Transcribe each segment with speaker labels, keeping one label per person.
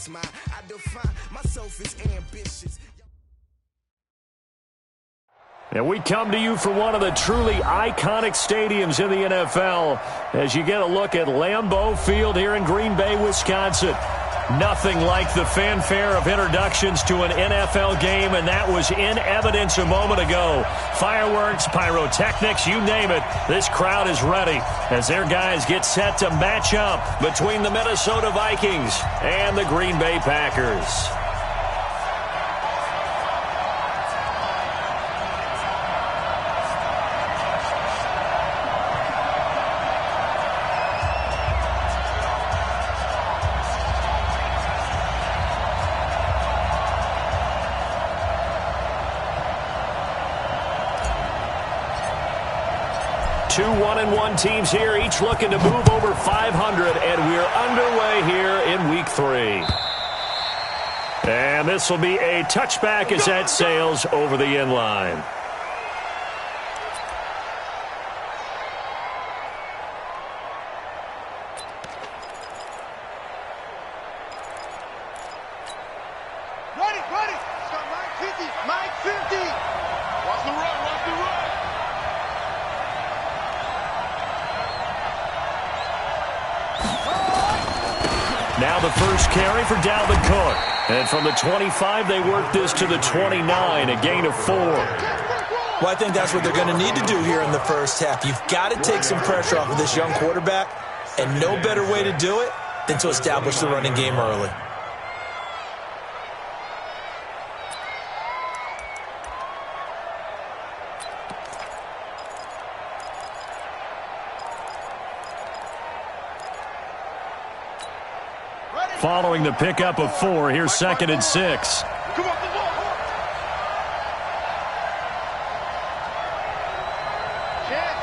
Speaker 1: that's mine. I define myself as ambitious.
Speaker 2: And we come to you from one of the truly iconic stadiums in the NFL as you get a look at Lambeau Field here in Green Bay, Wisconsin. Nothing like the fanfare of introductions to an NFL game, and that was in evidence a moment ago. Fireworks, pyrotechnics, you name it. This crowd is ready as their guys get set to match up between the Minnesota Vikings and the Green Bay Packers. Two 1-1 teams here, each looking to move over 500, and we're underway here in Week 3. And this will be a touchback as that sails over the end line.
Speaker 3: Ready. Start Mike 50. Watch the run.
Speaker 2: Now the first carry for Dalvin Cook. And from the 25, they work this to the 29, a gain of 4.
Speaker 4: Well, I think that's what they're going to need to do here in the first half. You've got to take some pressure off of this young quarterback, and no better way to do it than to establish the running game early.
Speaker 2: Following the pickup of 4, here's 2nd and 6.
Speaker 3: Come on, the ball. Check.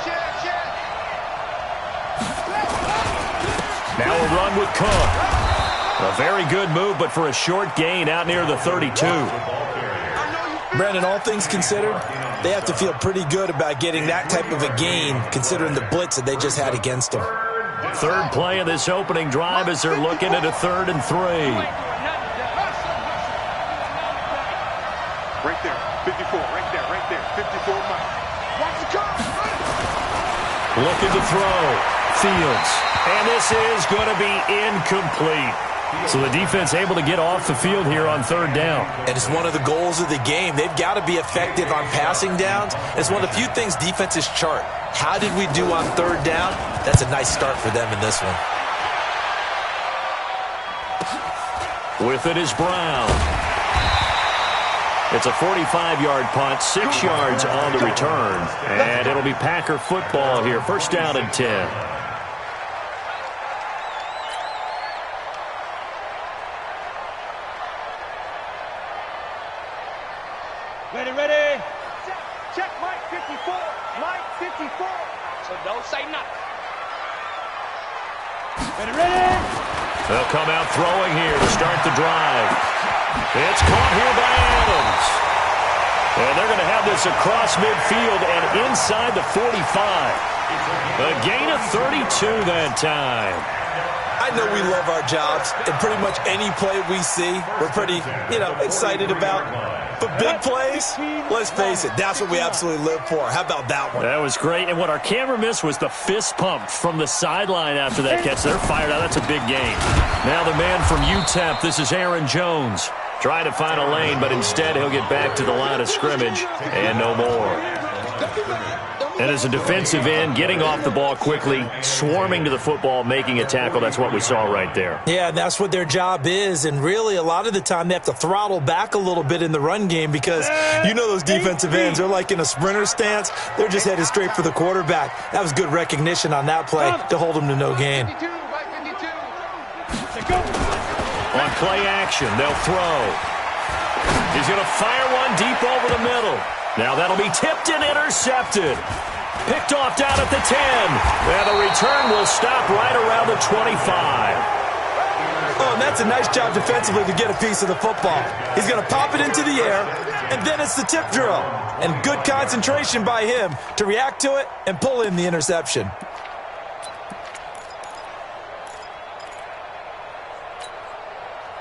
Speaker 2: Now a run with Cook. A very good move, but for a short gain out near the 32.
Speaker 4: Brandon, all things considered, they have to feel pretty good about getting that type of a gain, considering the blitz that they just had against them.
Speaker 2: Third play of this opening drive as they're looking at a 3rd and 3.
Speaker 3: Right there, 54, right there, 54 Mike. Watch the car.
Speaker 2: Looking to throw. Fields. And this is going to be incomplete. So the defense able to get off the field here on 3rd down.
Speaker 4: And it's one of the goals of the game. They've got to be effective on passing downs. It's one of the few things defenses chart. How did we do on 3rd down? That's a nice start for them in this one.
Speaker 2: With it is Brown. It's a 45-yard punt, 6 yards on the return. And it'll be Packer football here. 1st down and 10.
Speaker 5: Ready. Check Mike 54. So don't say nothing. Ready.
Speaker 2: They'll come out throwing here to start the drive. It's caught here by Adams. And they're going to have this across midfield and inside the 45. A gain of 32 that time.
Speaker 4: I know we love our jobs, and pretty much any play we see, we're pretty, excited about. But big plays, let's face it, that's what we absolutely live for. How about that one?
Speaker 2: That was great. And what our camera missed was the fist pump from the sideline after that catch. They're fired out. That's a big gain. Now the man from UTEP, this is Aaron Jones. Trying to find a lane, but instead he'll get back to the line of scrimmage and no more. And as a defensive end, getting off the ball quickly, swarming to the football, making a tackle, that's what we saw right there.
Speaker 4: Yeah, that's what their job is. And really, a lot of the time, they have to throttle back a little bit in the run game because those defensive ends, they're like in a sprinter stance. They're just headed straight for the quarterback. That was good recognition on that play to hold them to no gain.
Speaker 2: On play action, they'll throw. He's going to fire one deep over the middle. Now that'll be tipped and intercepted. Picked off down at the 10. And the return will stop right around the 25.
Speaker 4: Oh, and that's a nice job defensively to get a piece of the football. He's going to pop it into the air, and then it's the tip drill. And good concentration by him to react to it and pull in the interception.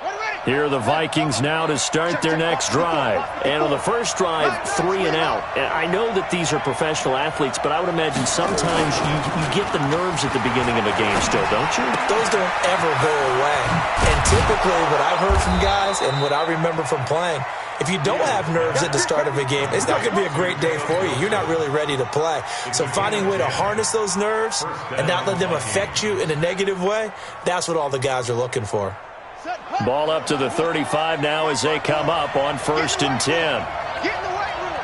Speaker 3: Ready.
Speaker 2: Here are the Vikings now to start their next drive.
Speaker 6: And on the first drive, 3 and out. And I know that these are professional athletes, but I would imagine sometimes you get the nerves at the beginning of a game still, don't you?
Speaker 4: Those don't ever go away. And typically what I've heard from guys and what I remember from playing, if you don't have nerves at the start of a game, it's not going to be a great day for you. You're not really ready to play. So finding a way to harness those nerves and not let them affect you in a negative way, that's what all the guys are looking for.
Speaker 2: Ball up to the 35 now as they come up on 1st and 10.
Speaker 5: Get in the weight room.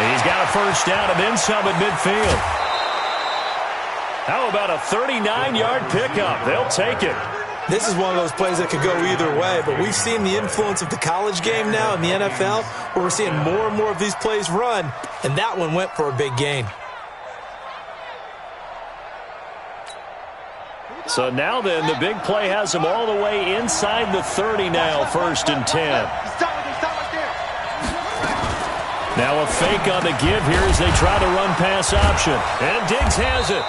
Speaker 2: He's got a first down and then some at midfield. How about a 39-yard pickup? They'll take it.
Speaker 4: This is one of those plays that could go either way, but we've seen the influence of the college game now in the NFL, where we're seeing more and more of these plays run, and that one went for a big gain.
Speaker 2: So now then, the big play has them all the way inside the 30 now, 1st and 10. Now a fake on the give here as they try the run-pass option. And Diggs has it.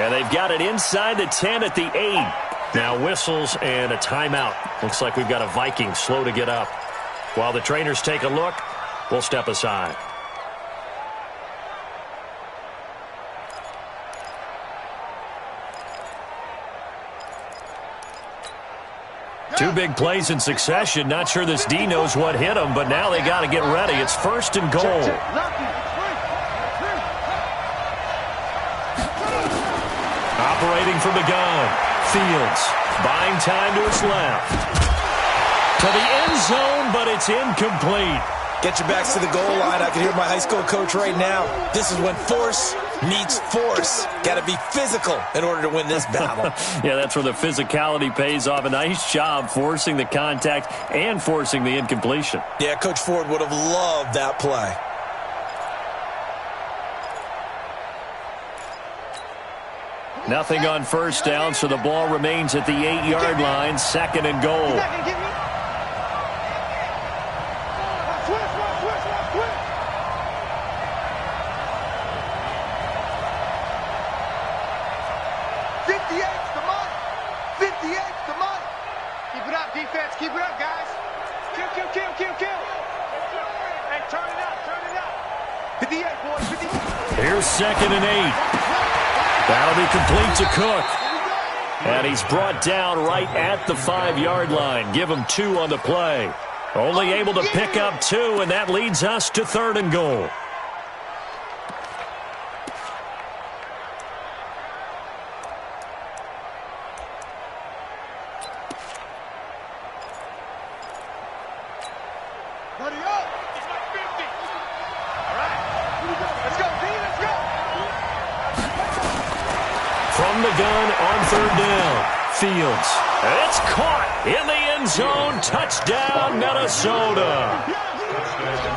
Speaker 2: And they've got it inside the 10 at the 8. Now whistles and a timeout. Looks like we've got a Viking slow to get up. While the trainers take a look, we'll step aside. Two big plays in succession. Not sure this D knows what hit him, but now they got to get ready. It's 1st and goal. Operating from the gun. Fields buying time to his left. To the end zone, but it's incomplete.
Speaker 4: Get your backs to the goal line. I can hear my high school coach right now. This is when force meets force. Got to be physical in order to win this battle.
Speaker 2: Yeah, that's where the physicality pays off. A nice job forcing the contact and forcing the incompletion.
Speaker 4: Yeah, Coach Ford would have loved that play.
Speaker 2: Nothing on first down, so the ball remains at the 8-yard line, 2nd and goal.
Speaker 5: Keep it up, guys. Kill. Hey, turn it up. 58, boys, 58.
Speaker 2: Here's 2nd and 8. That'll be complete to Cook. And he's brought down right at the 5-yard line. Give him 2 on the play. Only able to pick up 2, and that leads us to 3rd and goal. From the gun on 3rd down. Fields. It's caught in the end zone. Touchdown, Minnesota.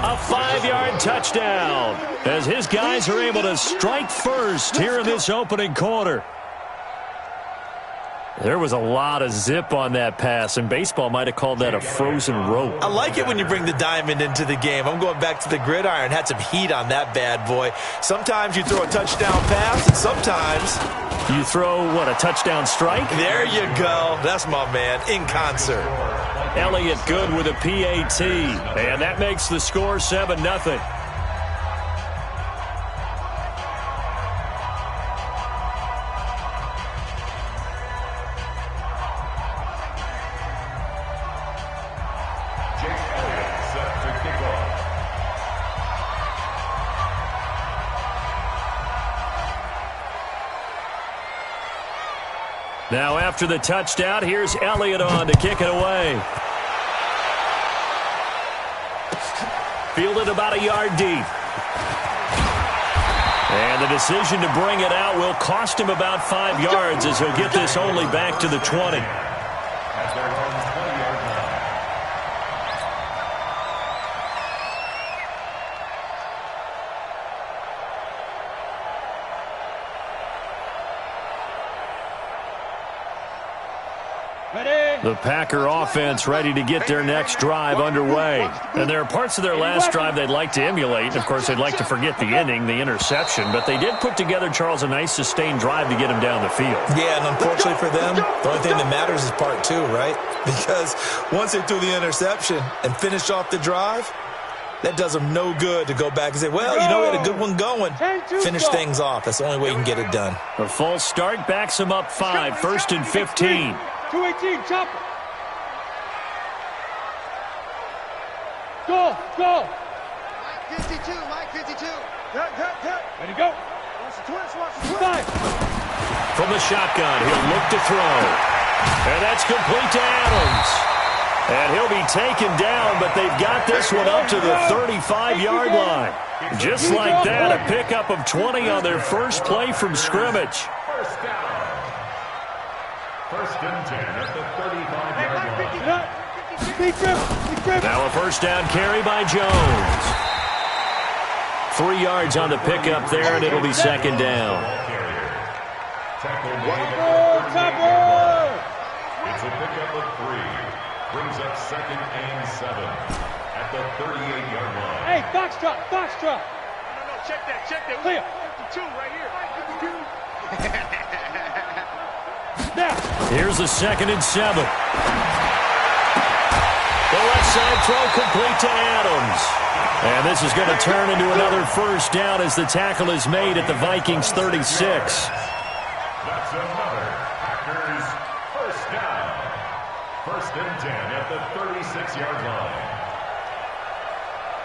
Speaker 2: A 5-yard touchdown as his guys are able to strike first here in this opening quarter. There was a lot of zip on that pass, and baseball might have called that a frozen rope.
Speaker 4: I like it when you bring the diamond into the game. I'm going back to the gridiron. Had some heat on that bad boy. Sometimes you throw a touchdown pass, and sometimes
Speaker 2: you throw, what, a touchdown strike?
Speaker 4: There you go. That's my man, in concert.
Speaker 2: Elliott good with a PAT, and that makes the score 7-0. Now after the touchdown, here's Elliott on to kick it away. Fielded about a yard deep. And the decision to bring it out will cost him about 5 yards as he'll get this only back to the 20. The Packer offense ready to get their next drive underway. And there are parts of their last drive they'd like to emulate. And, of course, they'd like to forget the ending, the interception. But they did put together, Charles, a nice sustained drive to get him down the field.
Speaker 4: Yeah, and unfortunately for them, the only thing that matters is part two, right? Because once they threw the interception and finished off the drive, that does them no good to go back and say, well, you know, we had a good one going. Finish things off. That's the only way you can get it done.
Speaker 2: A false start backs him up 5, 1st and 15.
Speaker 5: 218, chopper. Go. Mike 52, Mike 52. Ready to go. Watch the twist.
Speaker 2: From the shotgun, he'll look to throw. And that's complete to Adams. And he'll be taken down, but they've got this one up to the 35-yard line. Just like that, a pickup of 20 on their first play from scrimmage.
Speaker 7: First down. 1st and 10 at the 35-yard line.
Speaker 2: Now a first down carry by Jones. 3 yards on the pickup there, and it'll be 2nd down.
Speaker 7: It's a pickup of 3. Brings up 2nd and 7 at the 38-yard line.
Speaker 5: Hey, Foxtrot. No, check that. Clear. 52 right here. 52. Now.
Speaker 2: Here's the 2nd and 7. The left side throw complete to Adams. And this is going to turn into another first down as the tackle is made at the Vikings 36.
Speaker 7: That's another Packers first down. 1st and 10 at the 36-yard line.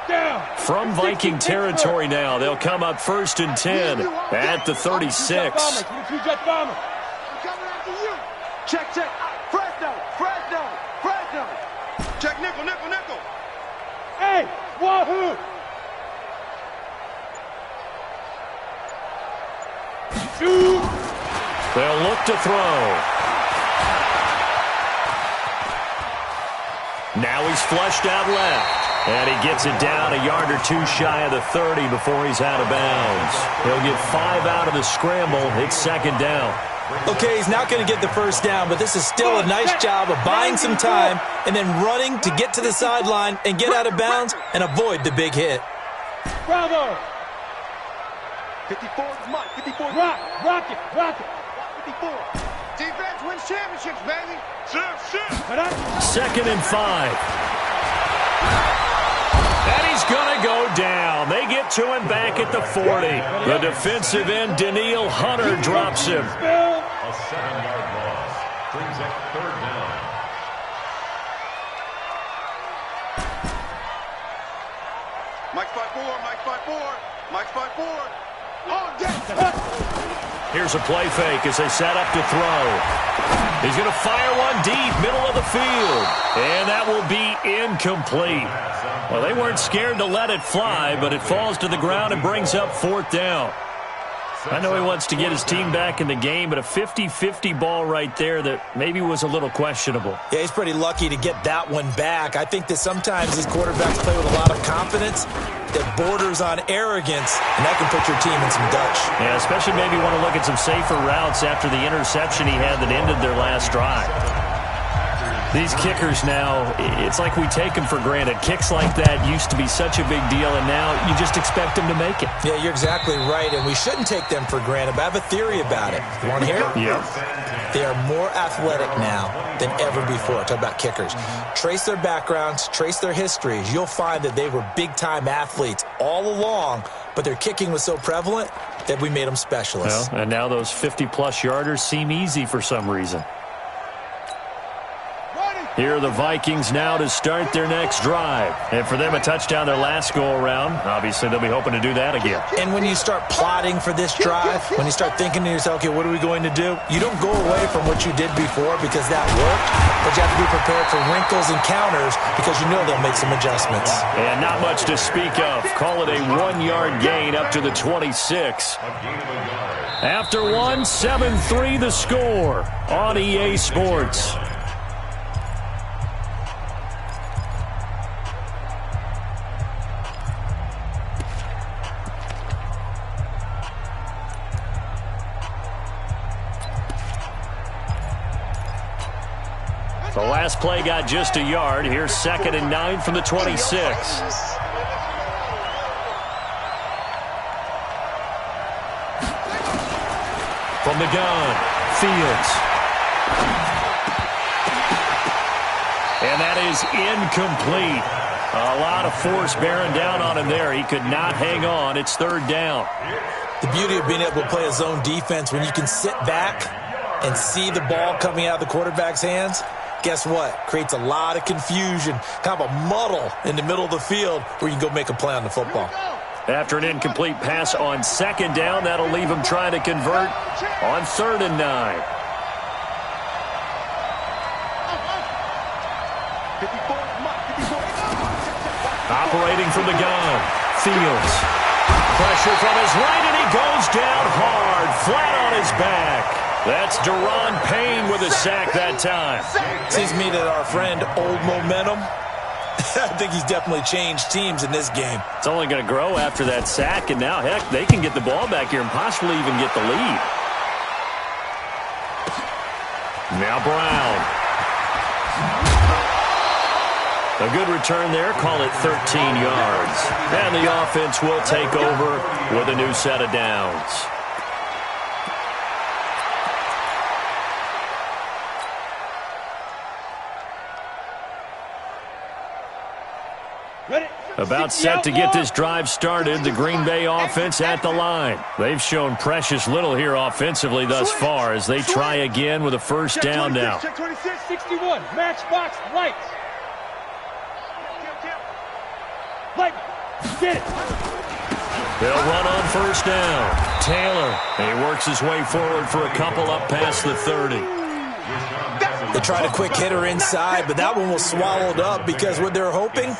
Speaker 5: Down.
Speaker 2: From Viking territory now, they'll come up 1st and 10 at the 36.
Speaker 5: Check. Fresno. Check nickel. Hey, wahoo. Shoot.
Speaker 2: They'll look to throw. Now he's flushed out left. And he gets it down a yard or 2 shy of the 30 before he's out of bounds. He'll get 5 out of the scramble. It's 2nd down.
Speaker 4: Okay, he's not going to get the first down, but this is still a nice job of buying some time and then running to get to the sideline and get out of bounds and avoid the big hit.
Speaker 5: Bravo. 54 is Mike. 54. Rock it. 54. Defense wins championships, baby. Shit.
Speaker 2: 2nd and 5. And he's going to go down. They get to him back at the 40. The defensive end, Daniil Hunter, drops him.
Speaker 7: A 7-yard loss. Brings up 3rd down.
Speaker 5: Mike 5-4. Oh, yes.
Speaker 2: Here's a play fake as they set up to throw. He's going to fire one deep, middle of the field. And that will be incomplete. Well, they weren't scared to let it fly, but it falls to the ground and brings up 4th down. I know he wants to get his team back in the game, but a 50-50 ball right there that maybe was a little questionable.
Speaker 4: Yeah, he's pretty lucky to get that one back. I think that sometimes these quarterbacks play with a lot of confidence that borders on arrogance, and that can put your team in some Dutch.
Speaker 2: Yeah, especially maybe want to look at some safer routes after the interception he had that ended their last drive. These kickers now, it's like we take them for granted. Kicks like that used to be such a big deal, and now you just expect them to make it.
Speaker 4: Yeah, you're exactly right, and we shouldn't take them for granted, but I have a theory about it. You want to hear it?
Speaker 2: Yeah.
Speaker 4: They are more athletic now than ever before. Talk about kickers. Trace their backgrounds, trace their histories. You'll find that they were big-time athletes all along, but their kicking was so prevalent that we made them specialists.
Speaker 2: Well, and now those 50-plus yarders seem easy for some reason. Here are the Vikings now to start their next drive. And for them, a touchdown their last go-around. Obviously, they'll be hoping to do that again.
Speaker 4: And when you start plotting for this drive, when you start thinking to yourself, okay, what are we going to do? You don't go away from what you did before because that worked, but you have to be prepared for wrinkles and counters because you know they'll make some adjustments.
Speaker 2: And not much to speak of. Call it a 1-yard gain up to the 26. After 7-3 the score on EA Sports. The last play got just a yard. Here's 2nd and 9 from the 26. From the gun, Fields. And that is incomplete. A lot of force bearing down on him there. He could not hang on. It's 3rd down.
Speaker 4: The beauty of being able to play a zone defense when you can sit back and see the ball coming out of the quarterback's hands, guess what? Creates a lot of confusion, kind of a muddle in the middle of the field where you can go make a play on the football.
Speaker 2: After an incomplete pass on 2nd down, that'll leave him trying to convert on 3rd and 9. Operating from the gun, Fields. Pressure from his right, and he goes down hard, flat on his back. That's Daron Payne with a sack that time.
Speaker 4: Seems to me that our friend Old Momentum, I think he's definitely changed teams in this game.
Speaker 2: It's only going to grow after that sack, and now, heck, they can get the ball back here and possibly even get the lead. Now Brown. A good return there, call it 13 yards. And the offense will take over with a new set of downs. About set to get this drive started, the Green Bay offense at the line. They've shown precious little here offensively thus far as they try again with a 1st down now.
Speaker 5: Check 26, 61, matchbox, lights. Light, get it.
Speaker 2: They'll run on 1st down. Taylor, and he works his way forward for a couple up past the 30.
Speaker 4: They tried a quick hitter inside, but that one was swallowed up because what they're hoping,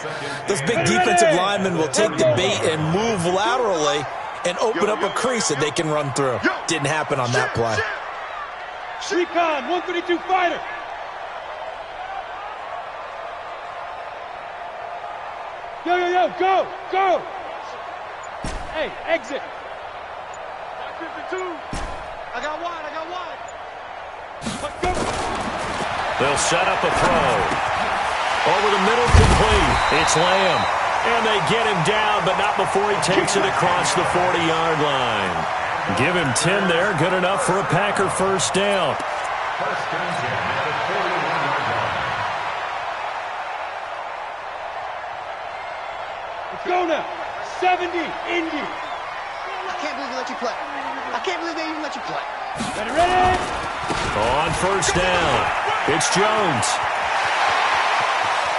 Speaker 4: those big defensive linemen will take the bait and move laterally and open up a crease that they can run through. Didn't happen on that play.
Speaker 5: Recon, 132 fighter. Yo, yo, yo, go, go. Hey, exit. 52. I got wide. Let's go.
Speaker 2: They'll set up a throw. Over the middle, complete. It's Lamb. And they get him down, but not before he takes it across the 40-yard line. Give him 10 there. Good enough for a Packer 1st down.
Speaker 5: Let's go now. 70, Indy.
Speaker 8: I can't believe they let you play. I can't believe they even let you play.
Speaker 5: Ready?
Speaker 2: On 1st down, it's Jones.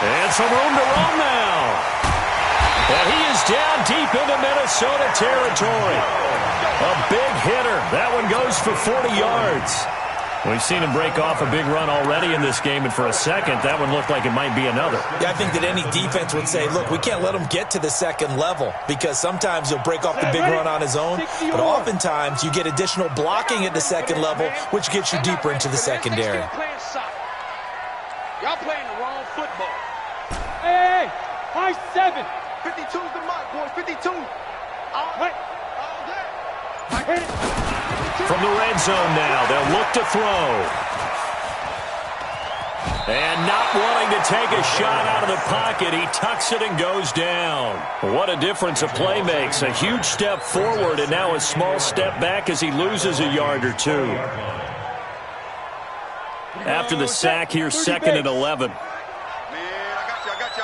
Speaker 2: And some room to run now. And he is down deep into Minnesota territory. A big hitter. That one goes for 40 yards. We've seen him break off a big run already in this game, and for a second, that one looked like it might be another.
Speaker 4: Yeah, I think that any defense would say, look, we can't let him get to the 2nd level because sometimes he'll break off the big run on his own, but oftentimes you get additional blocking at the 2nd level, which gets you deeper into the secondary.
Speaker 5: Y'all playing the wrong football. Hey, high 7.
Speaker 8: 52's the mark, boys. 52.
Speaker 5: All day. I hit it.
Speaker 2: From the red zone now, they'll look to throw. And not wanting to take a shot out of the pocket, he tucks it and goes down. What a difference a play makes. A huge step forward and now a small step back as he loses a yard or two. After the sack, here's 2nd and 11.
Speaker 3: Man, I got you.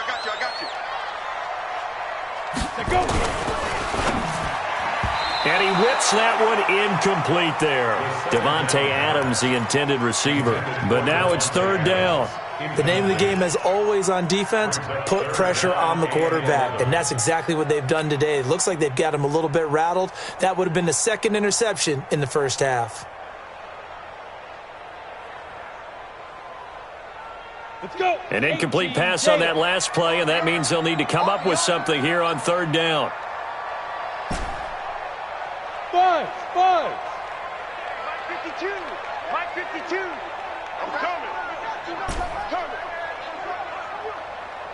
Speaker 5: Let's go.
Speaker 2: And he whips that one incomplete there. Devontae Adams, the intended receiver. But now it's 3rd down.
Speaker 4: The name of the game, as always on defense, put pressure on the quarterback. And that's exactly what they've done today. It looks like they've got him a little bit rattled. That would have been the 2nd interception in the 1st half.
Speaker 5: Let's go.
Speaker 2: An incomplete pass on that last play, and that means they'll need to come up with something here on 3rd down.
Speaker 5: 5.
Speaker 3: Mike 52. Mike 52. I'm coming.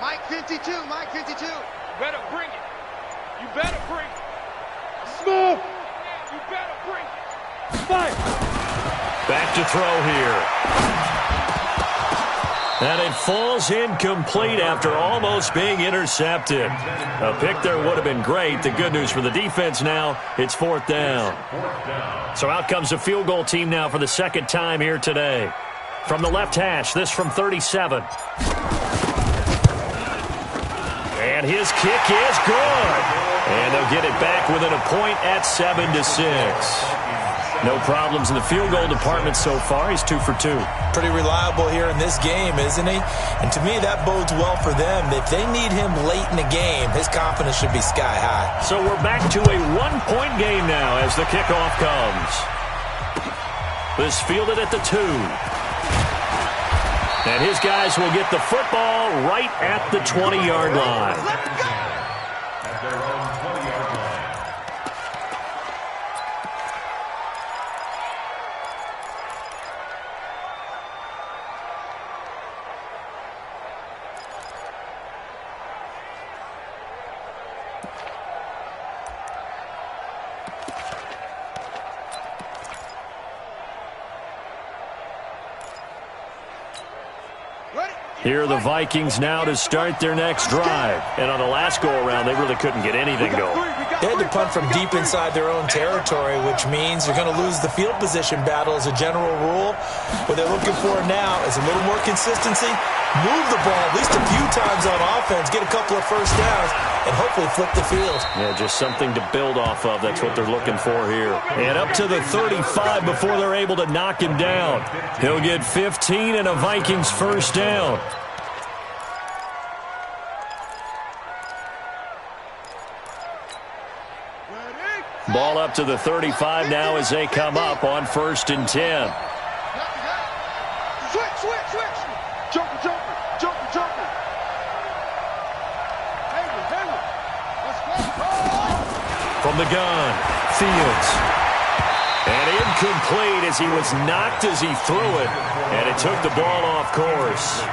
Speaker 8: Mike 52. Mike 52.
Speaker 3: Better bring it. You better bring it.
Speaker 5: Smooth.
Speaker 3: You better bring it.
Speaker 5: 5.
Speaker 2: Back to throw here. And it falls incomplete after almost being intercepted. A pick there would have been great. The good news for the defense now, it's 4th down. So out comes the field goal team now for the second time here today. From the left hash, this from 37. And his kick is good. And they'll get it back within a point at 7-6. No problems in the field goal department so far. He's 2 for 2.
Speaker 4: Pretty reliable here in this game, isn't he? And to me, that bodes well for them. If they need him late in the game, his confidence should be sky high.
Speaker 2: So we're back to a 1-point game now as the kickoff comes. This fielded at the 2. And his guys will get the football right at the 20-yard line.
Speaker 7: At their own 20-yard line.
Speaker 2: Here are the Vikings now to start their next drive. And on the last go-around, they really couldn't get anything going.
Speaker 4: They had to punt from deep inside their own territory, which means you're going to lose the field position battle as a general rule. What they're looking for now is a little more consistency, move the ball at least a few times on offense, get a couple of first downs, and hopefully flip the field.
Speaker 2: Yeah, just something to build off of. That's what they're looking for here. And up to the 35 before they're able to knock him down. He'll get 15 and a Vikings first down. Ball up to the 35 now as they come up on 1st and 10.
Speaker 5: Switch. Jumper. Hayward. Let's go.
Speaker 2: From the gun, Fields. And incomplete as he was knocked as he threw it. And it took the ball off course.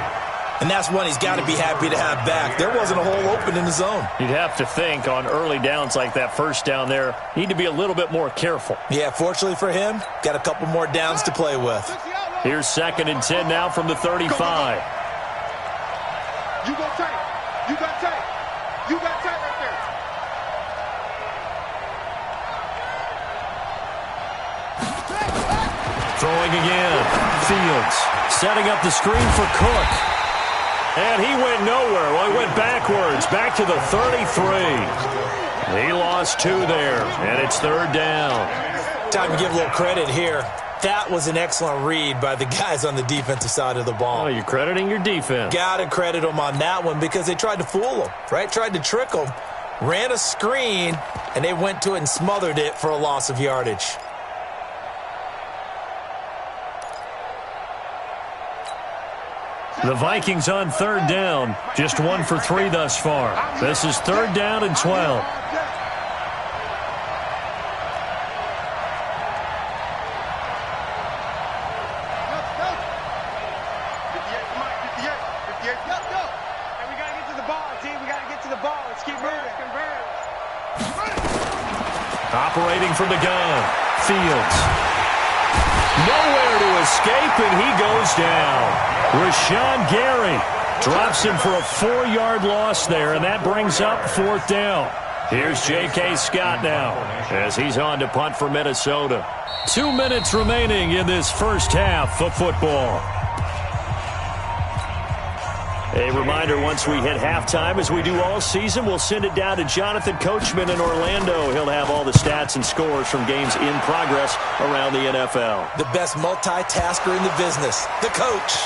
Speaker 4: And that's one he's got to be happy to have back. There wasn't a hole open in the zone.
Speaker 2: You'd have to think on early downs like that first down there, need to be a little bit more careful.
Speaker 4: Yeah, fortunately for him, got a couple more downs to play with.
Speaker 2: Here's 2nd and 10 now from the 35.
Speaker 5: You got tight right there.
Speaker 2: Throwing again. Fields setting up the screen for Cook. And he went nowhere. Well, he went backwards, back to the 33. He lost 2 there, and it's 3rd down.
Speaker 4: Time to give a little credit here. That was an excellent read by the guys on the defensive side of the ball.
Speaker 2: Oh, you're crediting your defense.
Speaker 4: Got to credit them on that one because they tried to fool them, right? Tried to trick them, ran a screen, and they went to it and smothered it for a loss of yardage.
Speaker 2: The Vikings on 3rd down, just 1 for 3 thus far. This is 3rd down and 12. Operating from the gun, Fields. Nowhere to escape, and he goes down. Rashawn Gary drops him for a 4-yard loss there, and that brings up 4th down. Here's J.K. Scott now as he's on to punt for Minnesota. 2 minutes remaining in this first half of football. A reminder, once we hit halftime, as we do all season, we'll send it down to Jonathan Coachman in Orlando. He'll have all the stats and scores from games in progress around the NFL.
Speaker 4: The best multitasker in the business, the coach.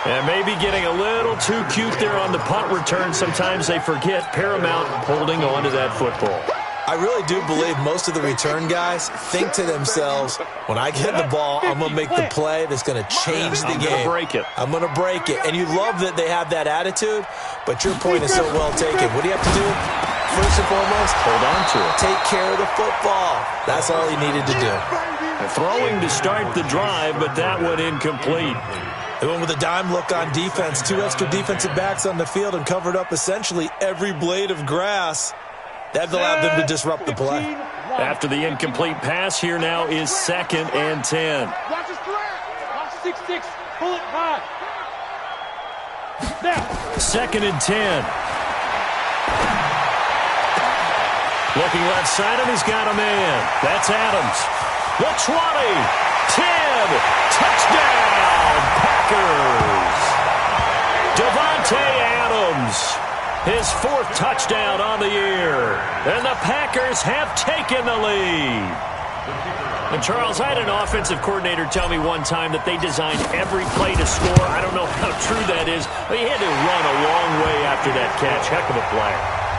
Speaker 2: And maybe getting a little too cute there on the punt return. Sometimes they forget paramount holding on to that football.
Speaker 4: I really do believe most of the return guys think to themselves, when I get the ball, I'm going to make the play that's going to change the game. I'm going to break it. And you love that they have that attitude, but your point is so well taken. What do you have to do? First and foremost, hold on to it. Take care of the football. That's all he needed to do.
Speaker 2: Throwing to start the drive, but that one incomplete.
Speaker 4: They went with a dime look on defense. 2 extra defensive backs on the field and covered up essentially every blade of grass. That allowed them to disrupt the play.
Speaker 2: After the incomplete pass, here now is 2nd and 10.
Speaker 5: Watch his 6'6", pull it high. Now.
Speaker 2: 2nd and 10. Looking left side, and he's got a man. That's Adams. The 20, 10, touchdown, Packers. Davante Adams, his 4th touchdown on the year. And the Packers have taken the lead. And Charles, I had an offensive coordinator tell me one time that they designed every play to score. I don't know how true that is, but he had to run a long way after that catch. Heck of a play.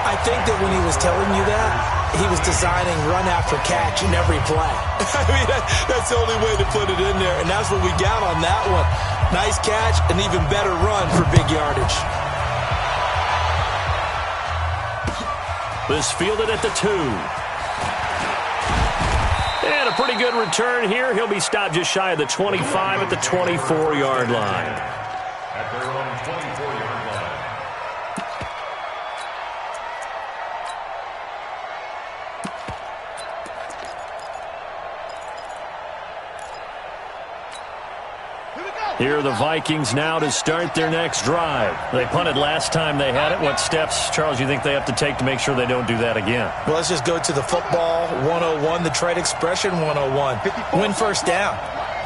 Speaker 4: I think that when he was telling you that, he was designing run after catch in every play. I mean, that's the only way to put it in there, and that's what we got on that one. Nice catch, an even better run for big yardage.
Speaker 2: This fielded at the 2. And a pretty good return here. He'll be stopped just shy of the 25 at the 24-yard line.
Speaker 7: At their own 24-yard line.
Speaker 2: Here are the Vikings now to start their next drive. They punted last time they had it. What steps, Charles, you think they have to take to make sure they don't do that again?
Speaker 4: Well, let's just go to the football 101, the trade expression 101. Win first down.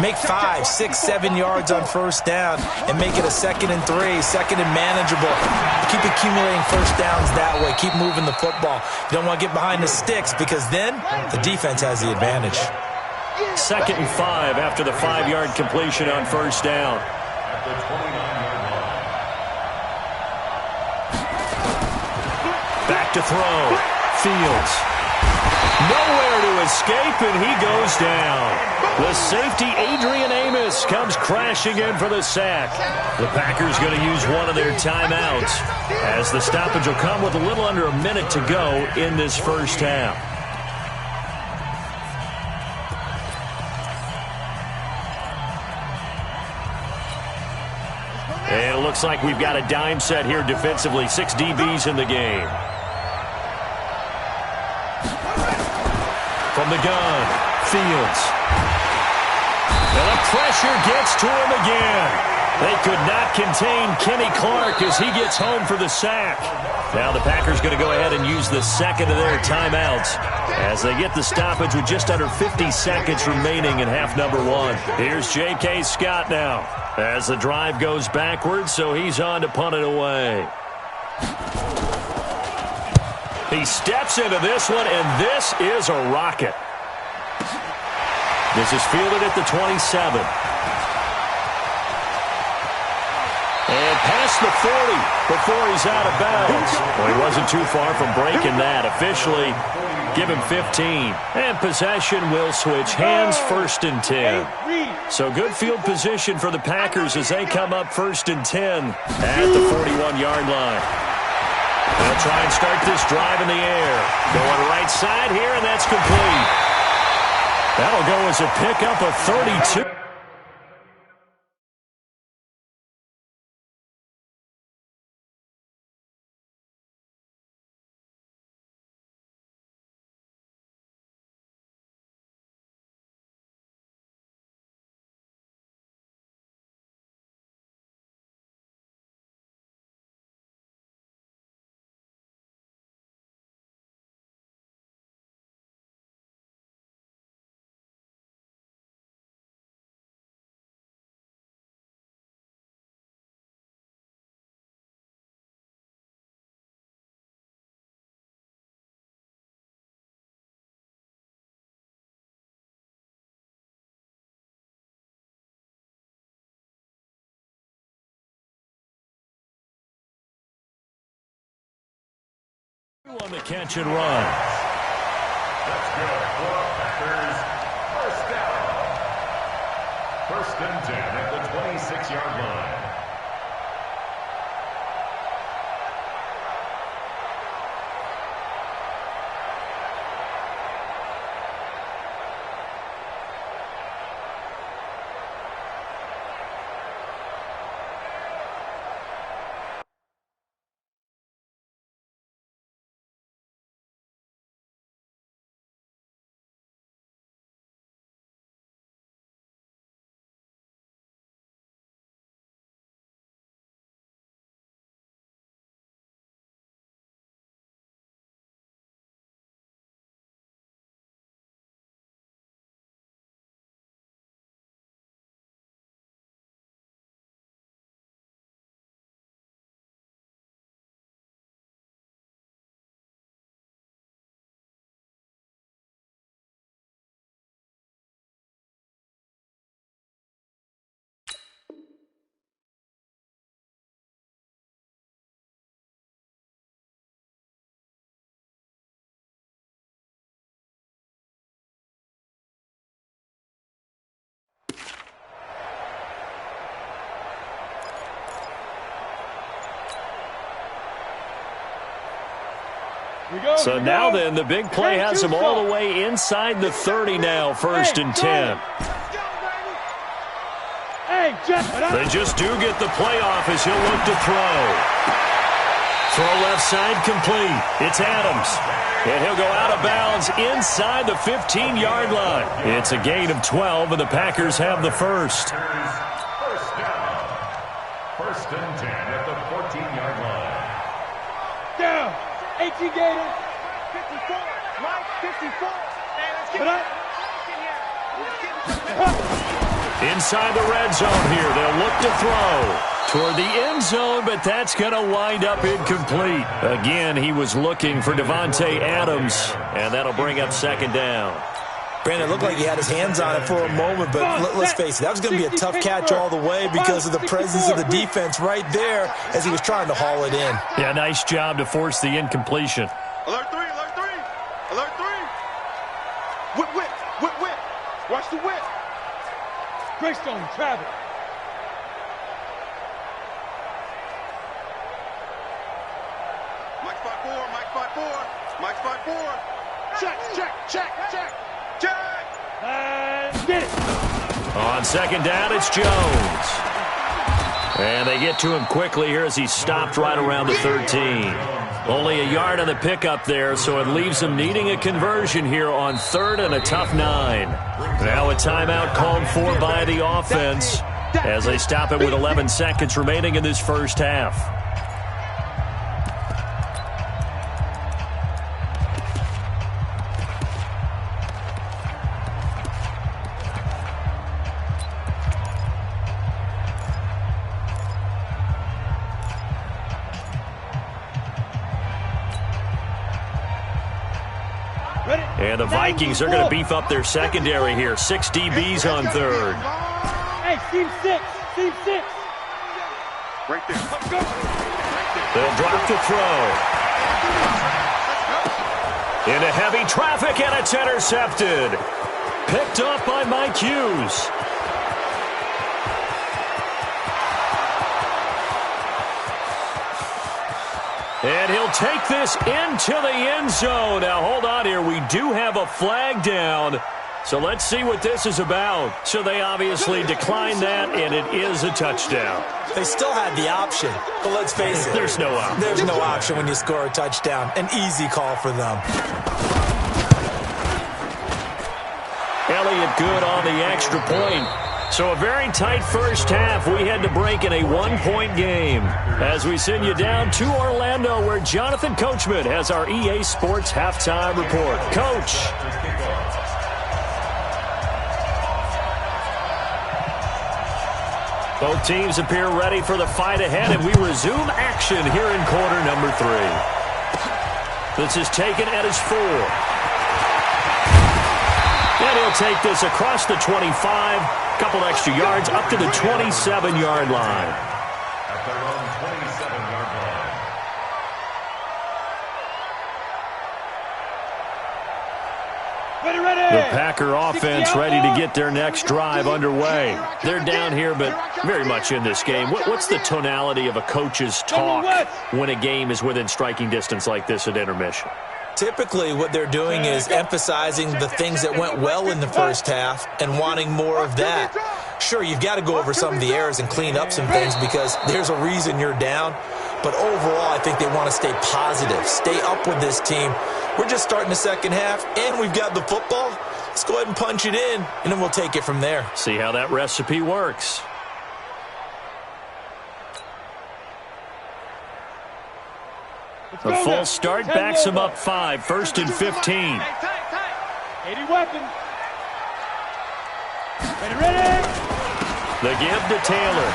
Speaker 4: Make 5, 6, 7 yards on first down and make it a 2nd and 3, 2nd and manageable. Keep accumulating first downs that way. Keep moving the football. You don't want to get behind the sticks because then the defense has the advantage.
Speaker 2: 2nd and 5 after the 5-yard completion on first down.
Speaker 7: At the 29-yard line.
Speaker 2: Back to throw. Fields. Nowhere to escape, and he goes down. The safety, Adrian Amos, comes crashing in for the sack. The Packers going to use one of their timeouts as the stoppage will come with a little under a minute to go in this first half. And it looks like we've got a dime set here defensively. 6 DBs in the game. From the gun, Fields. And the pressure gets to him again. They could not contain Kenny Clark as he gets home for the sack. Now the Packers going to go ahead and use the second of their timeouts as they get the stoppage with just under 50 seconds remaining in half number 1. Here's J.K. Scott now as the drive goes backwards, so he's on to punt it away. He steps into this one, and this is a rocket. This is fielded at the 27. And past the 40 before he's out of bounds. Well, he wasn't too far from breaking that. Officially, give him 15. And possession will switch hands, 1st and 10. So good field position for the Packers as they come up 1st and 10 at the 41-yard line. They'll try and start this drive in the air. Going right side here, and that's complete. That'll go as a pickup of 32. On the catch and run.
Speaker 7: That's good for Packers. First down. 1st and 10 at the 26-yard line.
Speaker 2: So now then, the big play has him all the way inside the 30 now, 1st and 10. They just do get the play off as he'll look to throw. Throw left side complete. It's Adams. And he'll go out of bounds inside the 15-yard line. It's a gain of 12, and the Packers have the first.
Speaker 7: First down. 1st and 10 at the 14-yard line.
Speaker 5: Down. 18 Gator. 54. Mike, 54. Hey, let's get it.
Speaker 2: Inside the red zone here. They'll look to throw toward the end zone, but that's going to wind up incomplete. Again, he was looking for Devontae Adams, and that'll bring up 2nd down.
Speaker 4: Brandon, it looked like he had his hands on it for a moment, but let's face it, that was going to be a tough catch all the way because of the presence of the defense right there as he was trying to haul it in.
Speaker 2: Yeah, nice job to force the incompletion.
Speaker 5: Alert 3, alert 3. Alert 3. Whip, whip, whip, whip. Watch the whip. Greystone, travel. Mike spot 4, Mike spot 4, Mike spot 4. Check, check, check, check, check. Get it.
Speaker 2: On 2nd down, it's Jones. And they get to him quickly here as he stopped right around the 13. Only a yard on the pickup there, so it leaves him needing a conversion here on 3rd and a tough 9. Now a timeout called for by the offense as they stop it with 11 seconds remaining in this first half. And the Vikings are going to beef up their secondary here. 6 DBs on 3rd.
Speaker 5: Hey, team 6. Team 6. Right there.
Speaker 2: They'll drop the throw. Into heavy traffic, and it's intercepted. Picked off by Mike Hughes. And he'll take this into the end zone. Now, hold on here. We do have a flag down. So let's see what this is about. So they obviously declined that, and it is a touchdown.
Speaker 4: They still had the option, but let's face it.
Speaker 2: There's no option.
Speaker 4: There's no option when you score a touchdown. An easy call for them.
Speaker 2: Elliott good on the extra point. So a very tight first half. We had to break in a 1-point game as we send you down to Orlando where Jonathan Coachman has our EA Sports halftime report. Coach. Both teams appear ready for the fight ahead, and we resume action here in quarter number 3. This is taken at his 4. And he'll take this across the 25, couple extra yards up to the 27-yard line.
Speaker 7: At their own 27-yard line.
Speaker 2: The Packer offense ready to get their next drive underway. They're down here, but very much in this game. What's the tonality of a coach's talk when a game is within striking distance like this at intermission?
Speaker 4: Typically, what they're doing is emphasizing the things that went well in the first half and wanting more of that. Sure, you've got to go over some of the errors and clean up some things because there's a reason you're down. But overall, I think they want to stay positive, stay up with this team. We're just starting the second half, and we've got the football. Let's go ahead and punch it in, and then we'll take it from there.
Speaker 2: See how that recipe works. A full start backs him up 5, 1st and 15.
Speaker 5: 80 weapons. Ready.
Speaker 2: The give to Taylor.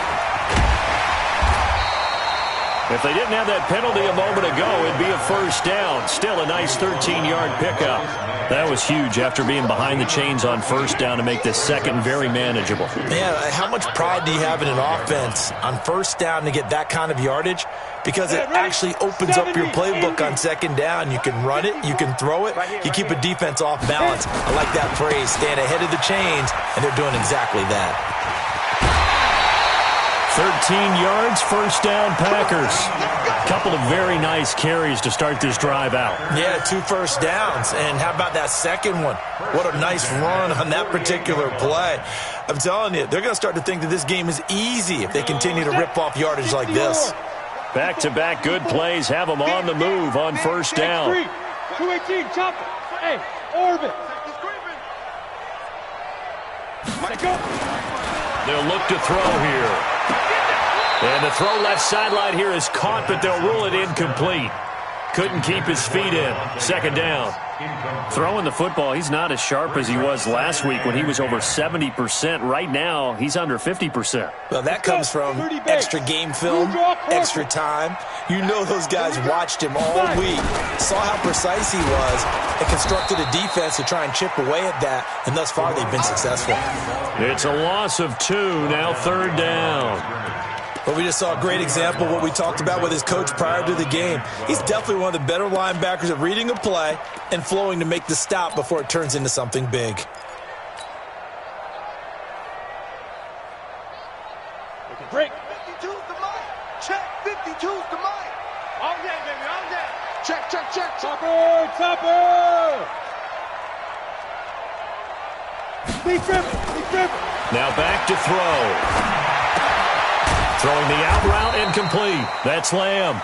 Speaker 2: If they didn't have that penalty a moment ago, it'd be a first down. Still a nice 13-yard pickup. That was huge after being behind the chains on first down to make this second very manageable.
Speaker 4: Man, how much pride do you have in an offense on first down to get that kind of yardage? Because it actually opens up your playbook on second down. You can run it, you can throw it, you keep a defense off balance. I like that phrase, stand ahead of the chains, and they're doing exactly that.
Speaker 2: 13 yards, first down Packers. Couple of very nice carries to start this drive out.
Speaker 4: Yeah, 2 first downs. And how about that second one? What a nice run on that particular play. I'm telling you, they're going to start to think that this game is easy if they continue to rip off yardage like this.
Speaker 2: Back-to-back good plays have them on the move on first down.
Speaker 5: 218, chop it. Hey, orbit.
Speaker 2: They'll look to throw here. And the throw left sideline here is caught, but they'll rule it incomplete. Couldn't keep his feet in. Second down. Throwing the football, he's not as sharp as he was last week when he was over 70%. Right now, he's under 50%.
Speaker 4: Well, that comes from extra game film, extra time. You know those guys watched him all week, saw how precise he was, and constructed a defense to try and chip away at that, and thus far they've been successful.
Speaker 2: It's a loss of 2, now third down.
Speaker 4: But we just saw a great example of what we talked about with his coach prior to the game. He's definitely one of the better linebackers at reading a play and flowing to make the stop before it turns into something big.
Speaker 5: Break.
Speaker 8: 52's the mic. Check. 52's the mic.
Speaker 5: All day, baby, all day.
Speaker 8: Check.
Speaker 5: Topper. Lead grip.
Speaker 2: Now back to throw. Throwing the out route incomplete. That's Lamb.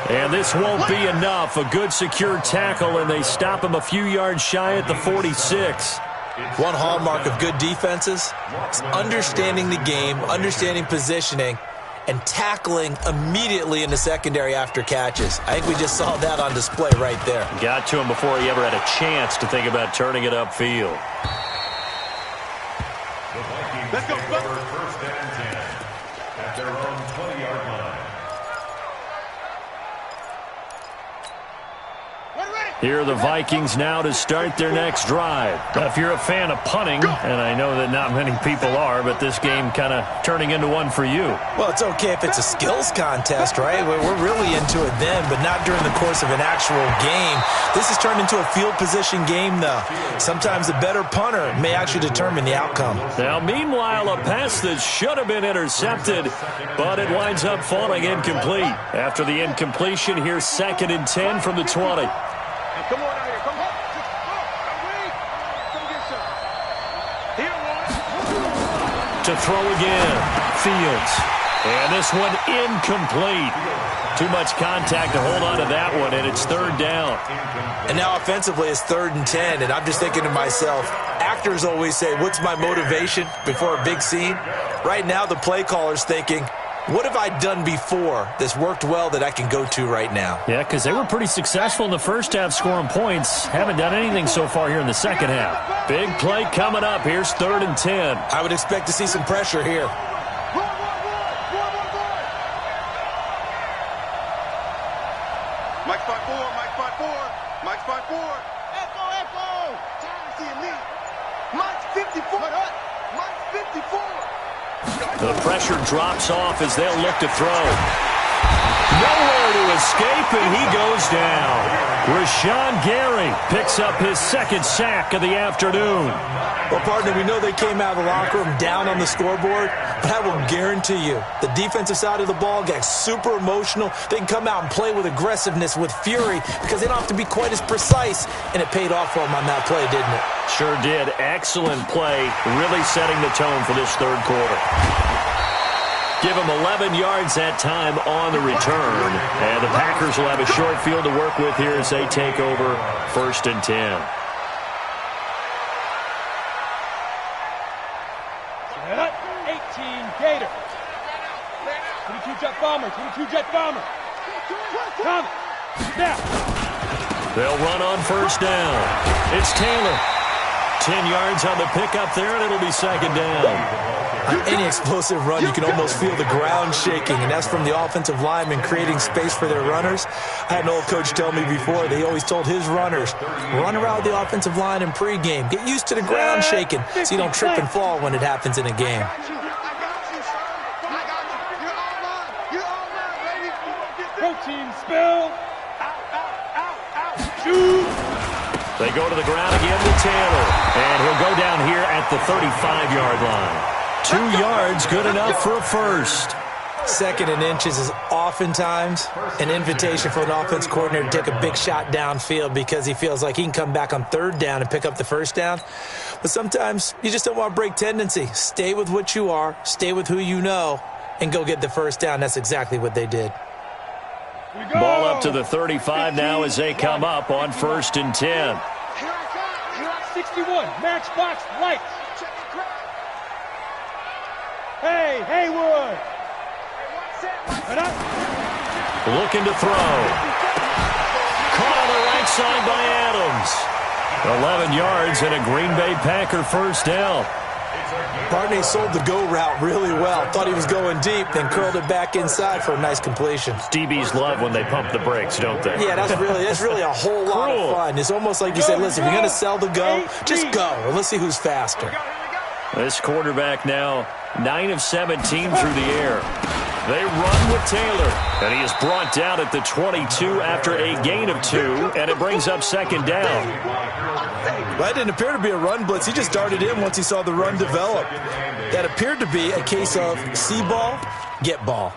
Speaker 2: And this won't be enough. A good secure tackle, and they stop him a few yards shy at the 46.
Speaker 4: One hallmark of good defenses is understanding the game, understanding positioning, and tackling immediately in the secondary after catches. I think we just saw that on display right there.
Speaker 2: Got to him before he ever had a chance to think about turning it upfield.
Speaker 3: Let's go.
Speaker 7: First and 10 at their own 20-yard line.
Speaker 2: Here are the Vikings now to start their next drive. Now, if you're a fan of punting, and I know that not many people are, but this game kind of turning into one for you.
Speaker 4: Well, it's okay if it's a skills contest, right? We're really into it then, but not during the course of an actual game. This has turned into a field position game, though. Sometimes the better punter may actually determine the outcome.
Speaker 2: Now, meanwhile, a pass that should have been intercepted, but it winds up falling incomplete. After the incompletion, here's 2nd and 10 from the 20.
Speaker 3: Come on out here. Come on. Come get some. Here, one.
Speaker 2: To throw again. Fields. And this one incomplete. Too much contact to hold on to that one, and it's 3rd down.
Speaker 4: And now offensively it's 3rd and 10, and I'm just thinking to myself, actors always say, what's my motivation before a big scene? Right now the play caller's thinking, what have I done before that's worked well that I can go to right now?
Speaker 2: Yeah, because they were pretty successful in the first half scoring points. Haven't done anything so far here in the second half. Big play coming up. Here's 3rd and 10.
Speaker 4: I would expect to see some pressure here.
Speaker 3: Mike spot 4. Mike spot 4.
Speaker 8: Echo. Time to see elite. Mike's 54. Mike's 54.
Speaker 2: The pressure drops off as they'll look to throw. Nowhere to escape, and he goes down. Rashawn Gary picks up his 2nd sack of the afternoon.
Speaker 4: Well, partner, we know they came out of the locker room down on the scoreboard, but I will guarantee you the defensive side of the ball got super emotional. They can come out and play with aggressiveness, with fury, because they don't have to be quite as precise, and it paid off for them on that play, didn't it?
Speaker 2: Sure did. Excellent play, really setting the tone for this 3rd quarter. Give him 11 yards that time on the return. And the Packers will have a short field to work with here as they take over 1st and 10.
Speaker 5: 18 Gator. 22 jet bomber. Come. Now.
Speaker 2: They'll run on 1st down. It's Taylor. 10 yards on the pickup there, and it'll be 2nd down.
Speaker 4: On any explosive run, you can almost feel the ground shaking, and that's from the offensive linemen creating space for their runners. I had an old coach tell me before, they always told his runners, run around the offensive line in pregame. Get used to the ground shaking so you don't trip and fall when it happens in a game.
Speaker 5: Protein spill. Shoot.
Speaker 2: They go to the ground again with Taylor, and he'll go down here at the 35-yard line. 2 yards, good enough for a first.
Speaker 4: Second and inches is oftentimes an invitation for an offense coordinator to take a big shot downfield because he feels like he can come back on third down and pick up the first down. But sometimes you just don't want to break tendency. Stay with what you are, stay with who you know, and go get the first down. That's exactly what they did.
Speaker 2: Ball up to the 35 now as they come up on 1st and 10.
Speaker 5: 61, matchbox lights. Hey, Haywood.
Speaker 2: Looking to throw. Caught on the right side by Adams. 11 yards and a Green Bay Packer first down.
Speaker 4: Barney sold the go route really well. Thought he was going deep, then curled it back inside for a nice completion.
Speaker 2: DBs love when they pump the brakes, don't they?
Speaker 4: Yeah, that's really a whole lot of fun. It's almost like you say, listen, if you're going to sell the go, just go. And let's see who's faster.
Speaker 2: This quarterback now 9 of 17 through the air. They run with Taylor, and he is brought down at the 22 after a gain of 2, and it brings up second down.
Speaker 4: Well, that didn't appear to be a run blitz. He just darted in once he saw the run develop. That appeared to be a case of see ball, get ball.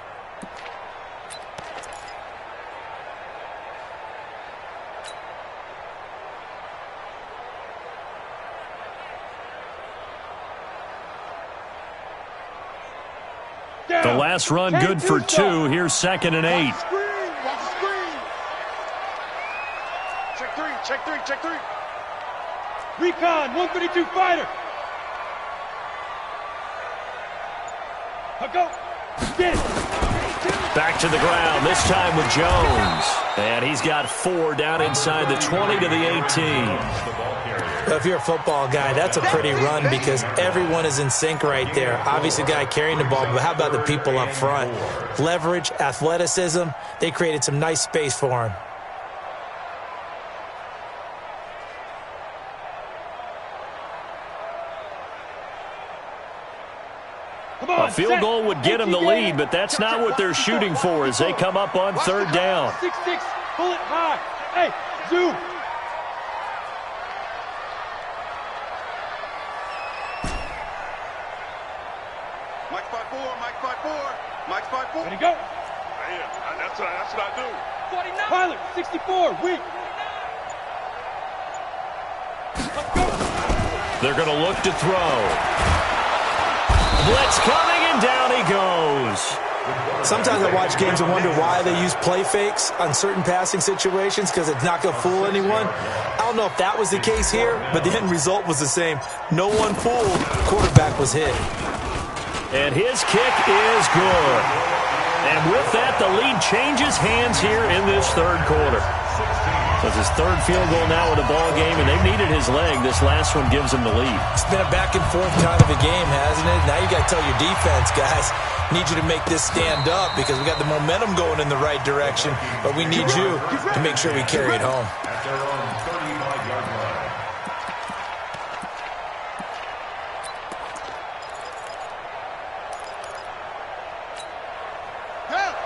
Speaker 2: The last run good for 2. Here's 2nd and 8.
Speaker 5: Check three. Recon, 132 fighter. I'll go. Get it.
Speaker 2: Back to the ground, this time with Jones. And he's got 4 down inside the 20 to the 18.
Speaker 4: If you're a football guy, that's a pretty run because everyone is in sync right there. Obviously, the guy carrying the ball, but how about the people up front? Leverage, athleticism, they created some nice space for him.
Speaker 2: A field goal would get him the lead, but that's not what they're shooting for as they come up on 3rd down.
Speaker 5: 6-6, pull it high. Hey, zoom.
Speaker 8: Mike 5-4.
Speaker 5: Ready, go.
Speaker 3: Man, that's what I do.
Speaker 5: 49. Pilot, 64, weak. Let's go.
Speaker 2: They're going to look to throw. Blitz coming, and down he goes.
Speaker 4: Sometimes I watch games and wonder why they use play fakes on certain passing situations because it's not going to fool anyone. I don't know if that was the case here, but the end result was the same. No one fooled. Quarterback was hit.
Speaker 2: And his kick is good. And with that, the lead changes hands here in this 3rd quarter. That's his 3rd field goal now in the ball game, and they've needed his leg. This last one gives him the lead.
Speaker 4: It's been a back-and-forth kind of a game, hasn't it? Now you got to tell your defense, guys, need you to make this stand up because we got the momentum going in the right direction, but we need you to make sure we carry it home.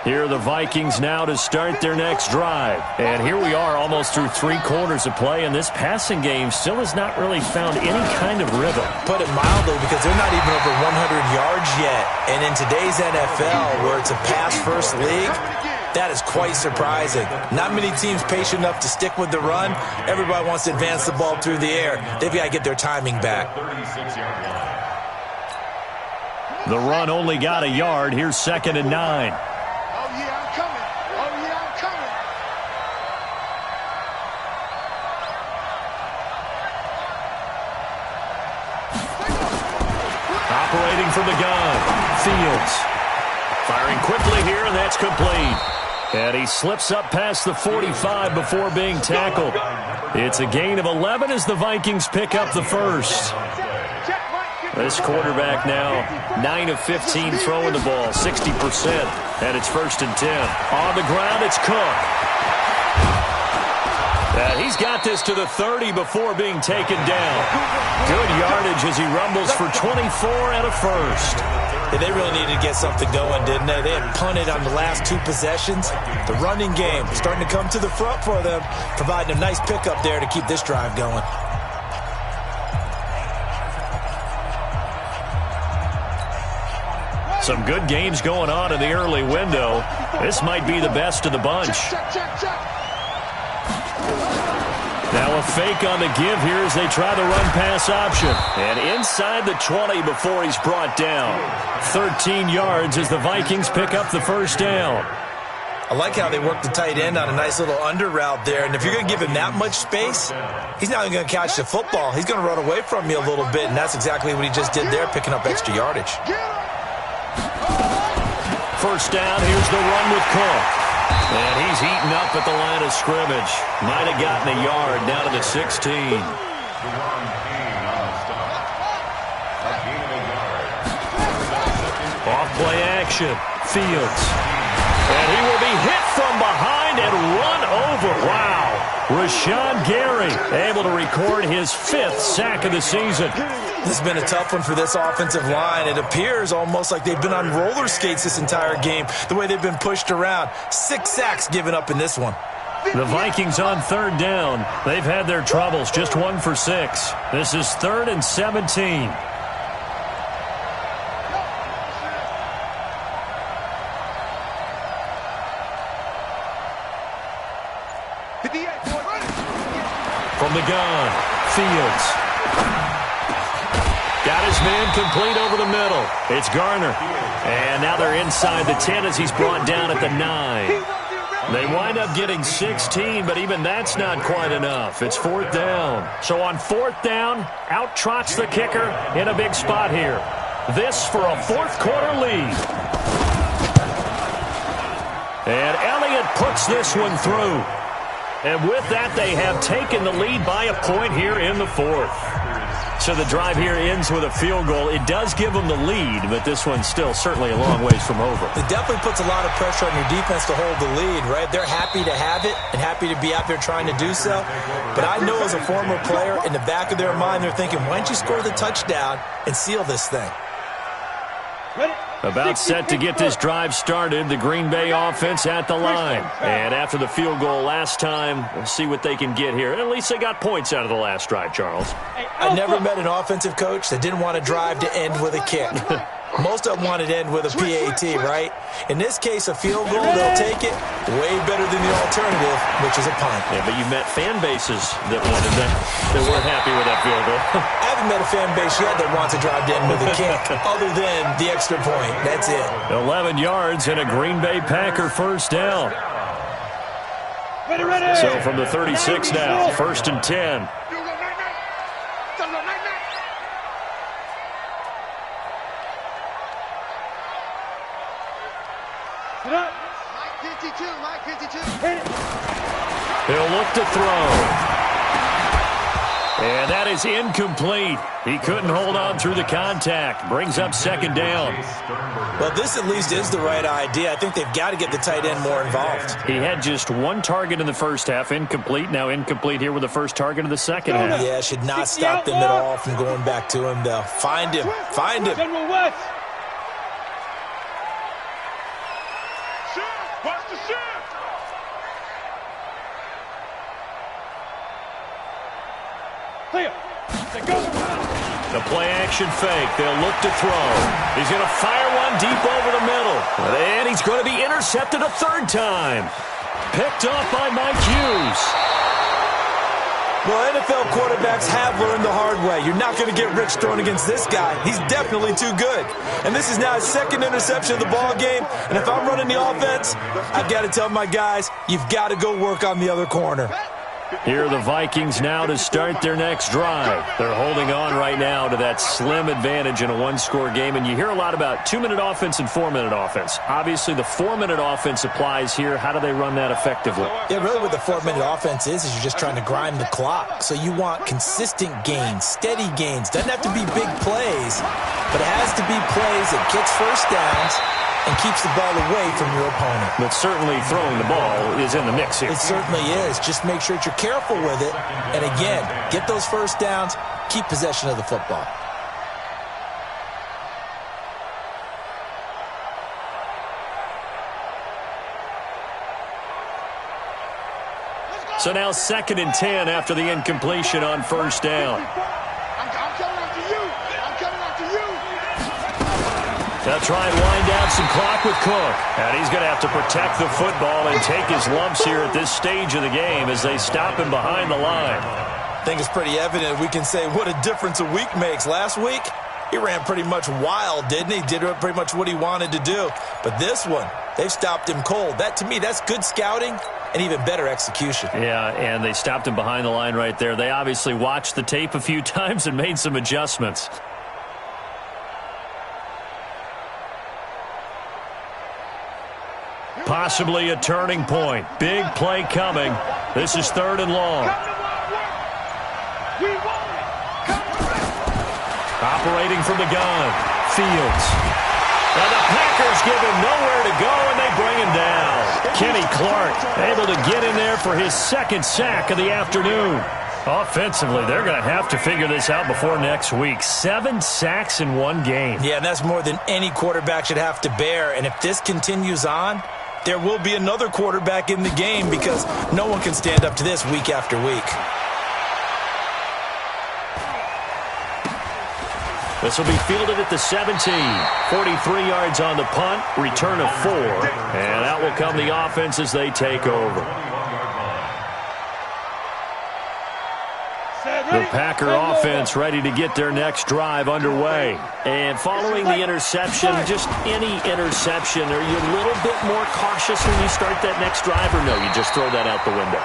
Speaker 2: Here are the Vikings now to start their next drive. And here we are almost through 3 quarters of play, and this passing game still has not really found any kind of rhythm.
Speaker 4: Put it mildly, because they're not even over 100 yards yet. And in today's NFL, where it's a pass-first league, that is quite surprising. Not many teams patient enough to stick with the run. Everybody wants to advance the ball through the air. They've got to get their timing back.
Speaker 2: The run only got a yard. Here's 2nd and 9. Operating from the gun, Fields. Firing quickly here, and that's complete. And he slips up past the 45 before being tackled. It's a gain of 11 as the Vikings pick up the first. This quarterback now 9 of 15 throwing the ball, 60%. And it's 1st and 10. On the ground, it's Cook. He's got this to the 30 before being taken down. Good yardage as he rumbles for 24 and a first.
Speaker 4: Yeah, they really needed to get something going, didn't they? They had punted on the last 2 possessions. The running game starting to come to the front for them, providing a nice pickup there to keep this drive going.
Speaker 2: Some good games going on in the early window. This might be the best of the bunch. Now a fake on the give here as they try the run-pass option. And inside the 20 before he's brought down. 13 yards as the Vikings pick up the first down.
Speaker 4: I like how they work the tight end on a nice little under route there. And if you're going to give him that much space, he's not even going to catch the football. He's going to run away from you a little bit, and that's exactly what he just did there, picking up extra yardage.
Speaker 2: First down, here's the run with Cook. And he's eaten up at the line of scrimmage. Might have gotten a yard down to the 16. Off play action. Fields. And he will be hit from behind and run over. Wow. Rashawn Gary able to record his 5th sack of the season.
Speaker 4: This has been a tough one for this offensive line. It appears almost like they've been on roller skates this entire game, the way they've been pushed around. 6 sacks given up in this one.
Speaker 2: The Vikings on third down. They've had their troubles, just 1 for 6. This is 3rd and 17. From the gun, Fields. Got his man complete over the middle. It's Garner. And now they're inside the 10 as he's brought down at the 9. They wind up getting 16, but even that's not quite enough. It's 4th down. So on 4th down, out trots the kicker in a big spot here. This for a 4th quarter lead. And Elliott puts this one through. And with that, they have taken the lead by a point here in the 4th. So the drive here ends with a field goal. It does give them the lead, but this one's still certainly a long ways from over.
Speaker 4: It definitely puts a lot of pressure on your defense to hold the lead, right? They're happy to have it and happy to be out there trying to do so. But I know as a former player, in the back of their mind, they're thinking, why don't you score the touchdown and seal this thing?
Speaker 2: About set to get this drive started, the Green Bay offense at the line. And after the field goal last time, we'll see what they can get here. At least they got points out of the last drive, Charles.
Speaker 4: I never met an offensive coach that didn't want a drive to end with a kick. Most of them wanted to end with a PAT, right? In this case, a field goal, they'll take it way better than the alternative, which is a punt.
Speaker 2: Yeah, but you met fan bases that wanted that weren't happy with that field goal.
Speaker 4: I haven't met a fan base yet that wants a drive to end with a kick, other than the extra point. That's it.
Speaker 2: 11 yards and a Green Bay Packer first down.
Speaker 5: Ready.
Speaker 2: So from the 36 now, 1st and 10.
Speaker 8: Mike 52.
Speaker 2: He'll look to throw. And that is incomplete. He couldn't hold on through the contact. Brings up 2nd down.
Speaker 4: Well, this at least is the right idea. I think they've got to get the tight end more involved.
Speaker 2: He had just 1 target in the first half, incomplete. Now incomplete here with the first target of the second half.
Speaker 4: Yeah, should not stop them at all from going back to him, though. Find him.
Speaker 5: General West. Watch the shift.
Speaker 2: The play action fake. They'll look to throw. He's going to fire one deep over the middle. And he's going to be intercepted a 3rd time. Picked off by Mike Hughes.
Speaker 4: Well, NFL quarterbacks have learned the hard way. You're not going to get rich throwing against this guy. He's definitely too good. And this is now his 2nd interception of the ball game. And if I'm running the offense, I've got to tell my guys, you've got to go work on the other corner.
Speaker 2: Here are the Vikings now to start their next drive. They're holding on right now to that slim advantage in a 1-score game. And you hear a lot about 2-minute offense and 4-minute offense. Obviously, the 4-minute offense applies here. How do they run that effectively?
Speaker 4: Yeah, really what the 4-minute offense is you're just trying to grind the clock. So you want consistent gains, steady gains. Doesn't have to be big plays, but it has to be plays that gets first downs and keeps the ball away from your opponent.
Speaker 2: But certainly throwing the ball is in the mix here.
Speaker 4: It certainly is. Just make sure that you're careful with it. And again, get those first downs, keep possession of the football.
Speaker 2: So now 2nd and 10 after the incompletion on 1st down.
Speaker 8: I'm coming after you. I'm coming after you.
Speaker 2: They'll try and wind down some clock with Cook. And he's going to have to protect the football and take his lumps here at this stage of the game as they stop him behind the line.
Speaker 4: I think it's pretty evident. We can say what a difference a week makes. Last week, he ran pretty much wild, didn't he? Did pretty much what he wanted to do. But this one, they've stopped him cold. That, to me, that's good scouting and even better execution.
Speaker 2: Yeah, and they stopped him behind the line right there. They obviously watched the tape a few times and made some adjustments. Possibly a turning point. Big play coming. This is 3rd and long. Operating from the gun. Fields. And the Packers give him nowhere to go, and they bring him down. Kenny Clark able to get in there for his 2nd sack of the afternoon. Offensively, they're going to have to figure this out before next week. 7 sacks in one game.
Speaker 4: Yeah, and that's more than any quarterback should have to bear. And if this continues on, there will be another quarterback in the game because no one can stand up to this week after week.
Speaker 2: This will be fielded at the 17. 43 yards on the punt, return of 4. And out will come the offense as they take over. The Packer offense ready to get their next drive underway. And following the interception, just any interception, are you a little bit more cautious when you start that next drive, or no, you just throw that out the window?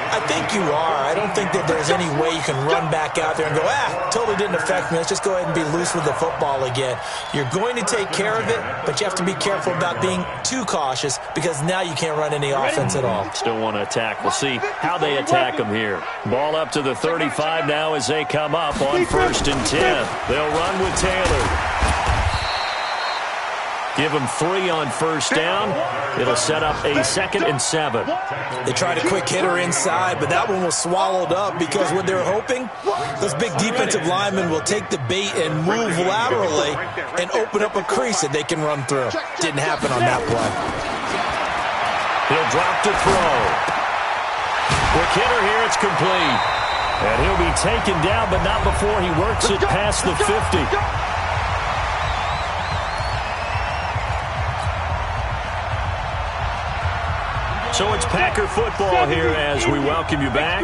Speaker 4: I think you are. I don't think that there's any way you can run back out there and go, totally didn't affect me. Let's just go ahead and be loose with the football again. You're going to take care of it, but you have to be careful about being too cautious because now you can't run any offense at all.
Speaker 2: Still want to attack. We'll see how they attack them here. Ball up to the 35 now as they come up on 1st and 10. They'll run with Taylor. Give them 3 on 1st down. It'll set up a 2nd and 7.
Speaker 4: They tried a quick hitter inside, but that one was swallowed up because what they're hoping, those big defensive linemen will take the bait and move laterally and open up a crease that they can run through. Didn't happen on that play.
Speaker 2: He'll drop to throw. Quick hitter here, it's complete. And he'll be taken down, but not before he works it past the 50. So it's Packer football here as we welcome you back.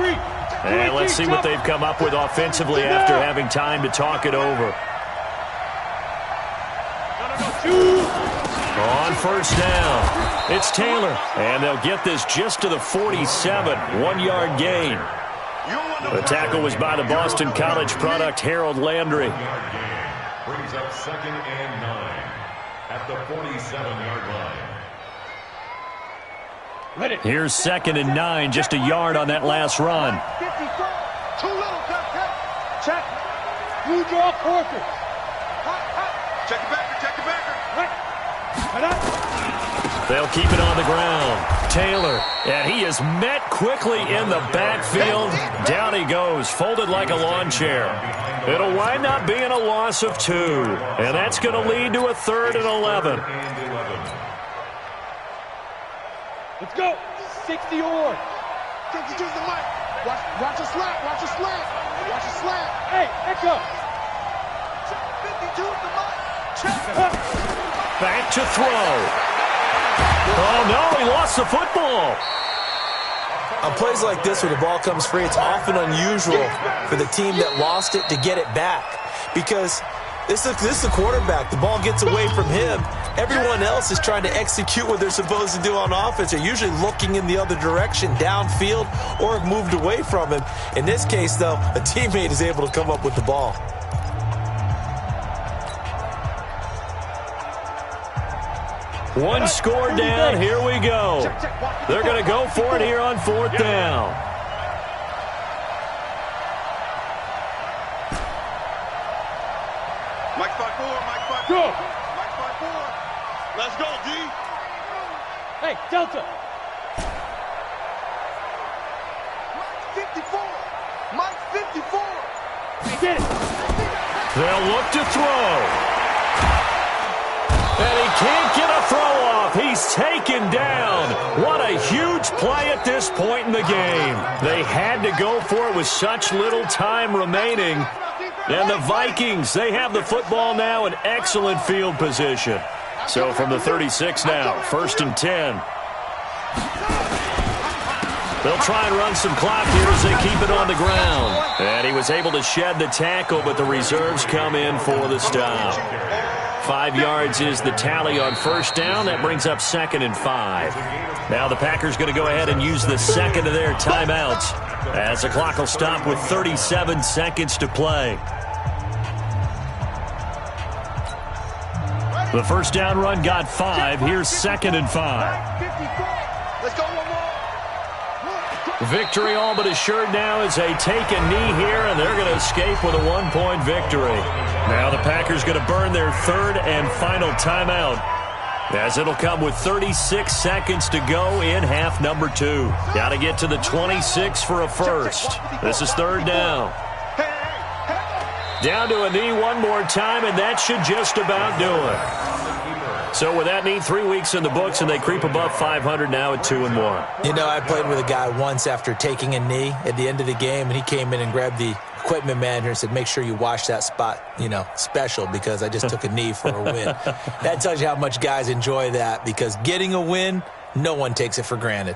Speaker 2: And let's see what they've come up with offensively after having time to talk it over. On 1st down, it's Taylor. And they'll get this just to the 47, 1-yard gain. The tackle was by the Boston College product, Harold Landry.
Speaker 7: Brings up 2nd and 9 at the 47-yard line.
Speaker 2: Here's 2nd and 9, just a yard on that last run.
Speaker 8: 54. Too little, check. Blue draw quarters.
Speaker 3: Check it back, check it back.
Speaker 2: They'll keep it on the ground. Taylor, and he is met quickly in the backfield. Down he goes, folded like a lawn chair. It'll wind up being a loss of 2, and that's going to lead to a 3rd and 11.
Speaker 8: Let's go. 60 or. 52 the mic. Watch a slant. Watch a slant. Watch a slant. Hey, echo. 52 the mic. Check.
Speaker 2: Back to throw. Oh, no, he lost the football.
Speaker 4: On plays like this where the ball comes free, it's often unusual for the team that lost it to get it back because this is the quarterback. The ball gets away from him. Everyone else is trying to execute what they're supposed to do on offense. They're usually looking in the other direction, downfield, or have moved away from him. In this case, though, a teammate is able to come up with the ball.
Speaker 2: One score down, here we go. They're going to go for it here on 4th down.
Speaker 3: Mike 5-4, Mike 5-4.
Speaker 8: Go.
Speaker 3: Mike 5-4. Let's go, D.
Speaker 8: Hey, Delta. Mike 54. Mike 54. Get it.
Speaker 2: They'll look to throw. And he can't get a throw off. He's taken down. What a huge play at this point in the game. They had to go for it with such little time remaining. And the Vikings, they have the football now in excellent field position. So from the 36 now, 1st and 10. They'll try and run some clock here as they keep it on the ground. And he was able to shed the tackle, but the reserves come in for the stop. 5 yards is the tally on 1st down. That brings up 2nd and 5. Now the Packers going to go ahead and use the second of their timeouts as the clock will stop with 37 seconds to play. The 1st down run got 5. Here's 2nd and 5.
Speaker 8: Let's go one more.
Speaker 2: Victory all but assured now as they take a knee here, and they're going to escape with a 1-point victory. Now the Packers going to burn their 3rd and final timeout, as it'll come with 36 seconds to go in half number 2. Got to get to the 26 for a first. This is 3rd down. Down to a knee one more time, and that should just about do it. So with that knee, 3 weeks in the books, and they creep above 500 now at 2-1.
Speaker 4: You know, I played with a guy once after taking a knee at the end of the game, and he came in and grabbed the equipment manager and said, make sure you wash that spot, special, because I just took a knee for a win. That tells you how much guys enjoy that, because getting a win, no one takes it for granted.